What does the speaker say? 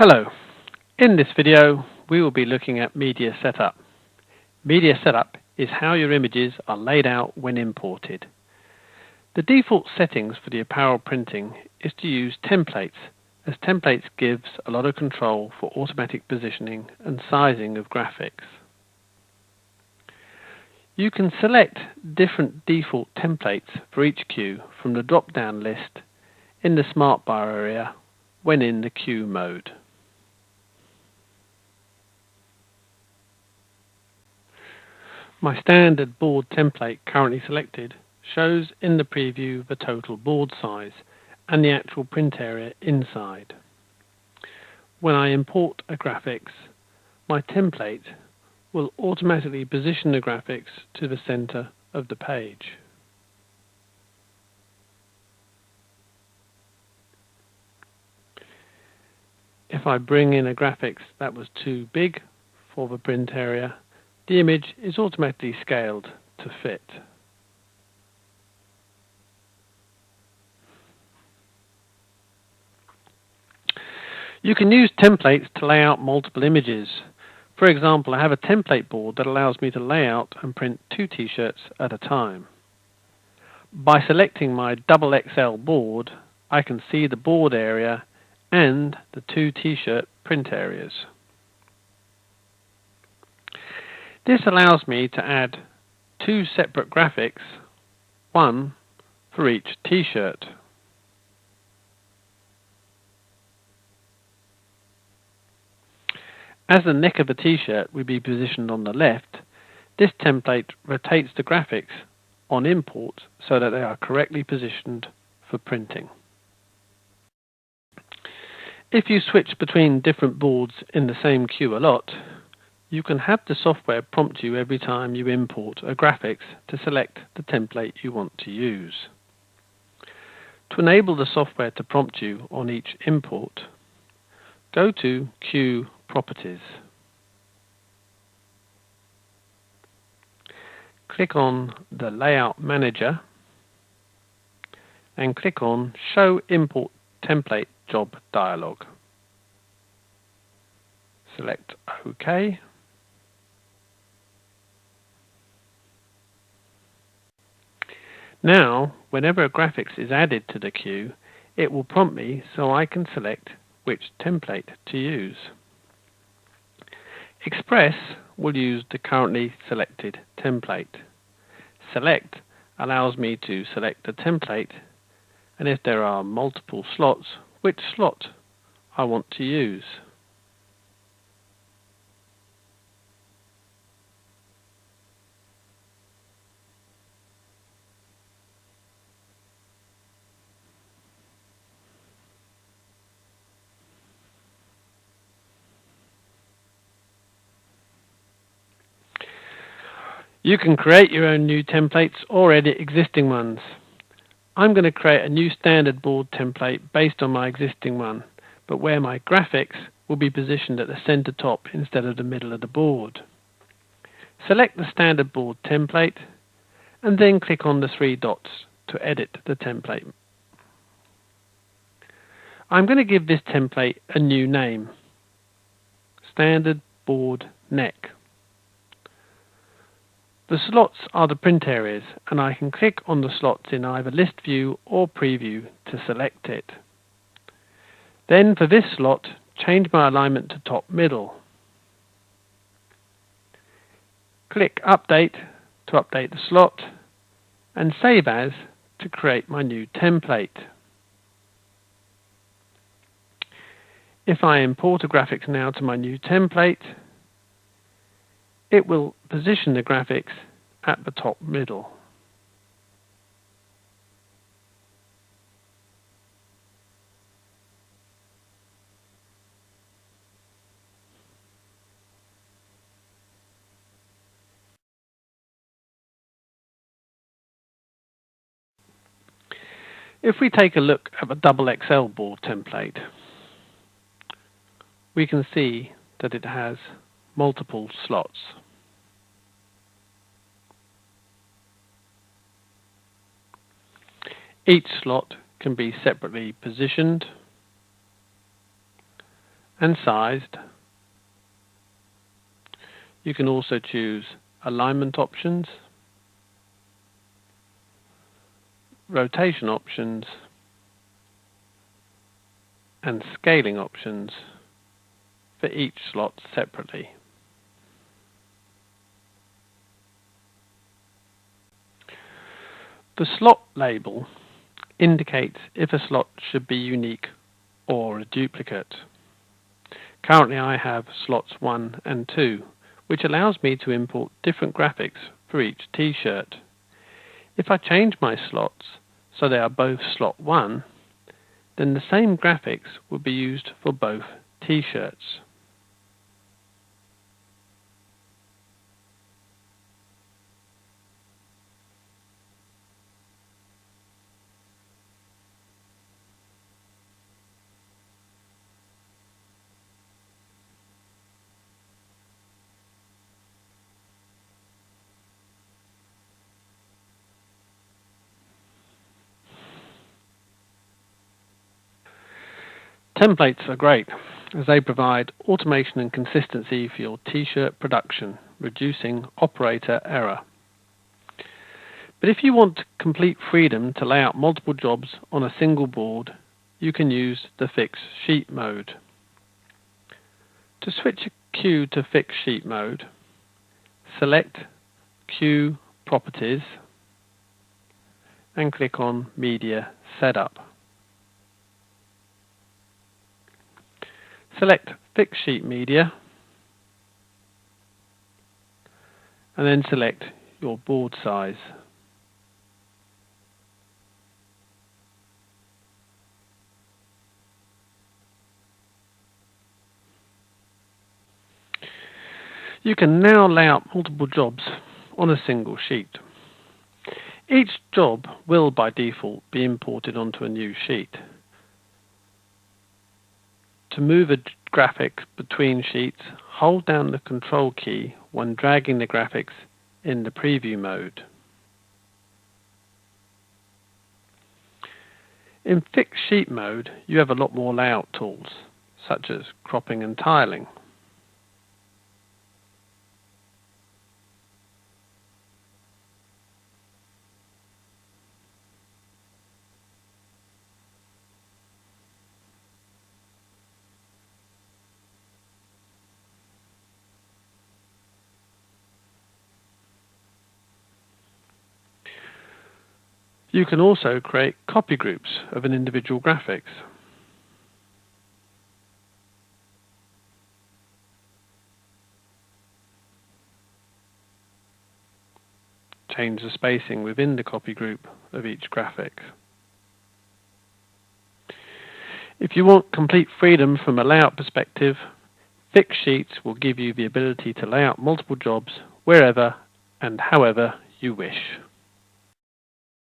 Hello. In this video, we will be looking at media setup. Media setup is how your images are laid out when imported. The default settings for the apparel printing is to use templates, as templates gives a lot of control for automatic positioning and sizing of graphics. You can select different default templates for each queue from the drop-down list in the Smart Bar area when in the queue mode. My standard board template currently selected shows in the preview the total board size and the actual print area inside. When I import a graphics, my template will automatically position the graphics to the center of the page. If I bring in a graphics that was too big for the print area, the image is automatically scaled to fit. You can use templates to lay out multiple images. For example, I have a template board that allows me to lay out and print 2 t-shirts at a time. By selecting my XXL board, I can see the board area and the 2 t-shirt print areas. This allows me to add 2 separate graphics, one for each t-shirt. As the neck of the t-shirt will be positioned on the left, this template rotates the graphics on import so that they are correctly positioned for printing. If you switch between different boards in the same queue a lot, you can have the software prompt you every time you import a graphics to select the template you want to use. To enable the software to prompt you on each import, go to Queue Properties. Click on the Layout Manager and click on Show Import Template Job dialog. Select OK. Now, whenever a graphics is added to the queue, it will prompt me so I can select which template to use. Express will use the currently selected template. Select allows me to select the template, and if there are multiple slots, which slot I want to use. You can create your own new templates or edit existing ones. I'm going to create a new standard board template based on my existing one, but where my graphics will be positioned at the center top instead of the middle of the board. Select the standard board template and then click on the 3 dots to edit the template. I'm going to give this template a new name, Standard Board Neck. The slots are the print areas, and I can click on the slots in either List View or Preview to select it. Then for this slot, change my alignment to top middle. Click Update to update the slot, and Save As to create my new template. If I import a graphics now to my new template, it will position the graphics at the top middle. If we take a look at the XXL board template, we can see that it has multiple slots. Each slot can be separately positioned, and sized. You can also choose alignment options, rotation options, and scaling options for each slot separately. The slot label indicates if a slot should be unique or a duplicate. Currently I have slots 1 and 2, which allows me to import different graphics for each t-shirt. If I change my slots so they are both slot 1, then the same graphics will be used for both t-shirts. Templates are great as they provide automation and consistency for your t-shirt production, reducing operator error. But if you want complete freedom to lay out multiple jobs on a single board, you can use the fixed sheet mode. To switch a queue to fixed sheet mode, select Queue Properties and click on Media Setup. Select Fixed Sheet Media and then select your board size. You can now lay out multiple jobs on a single sheet. Each job will by default be imported onto a new sheet. To move a graphic between sheets, hold down the Control key when dragging the graphics in the preview mode. In fixed sheet mode, you have a lot more layout tools, such as cropping and tiling. You can also create copy groups of an individual graphics. Change the spacing within the copy group of each graphic. If you want complete freedom from a layout perspective, fixed sheets will give you the ability to lay out multiple jobs wherever and however you wish.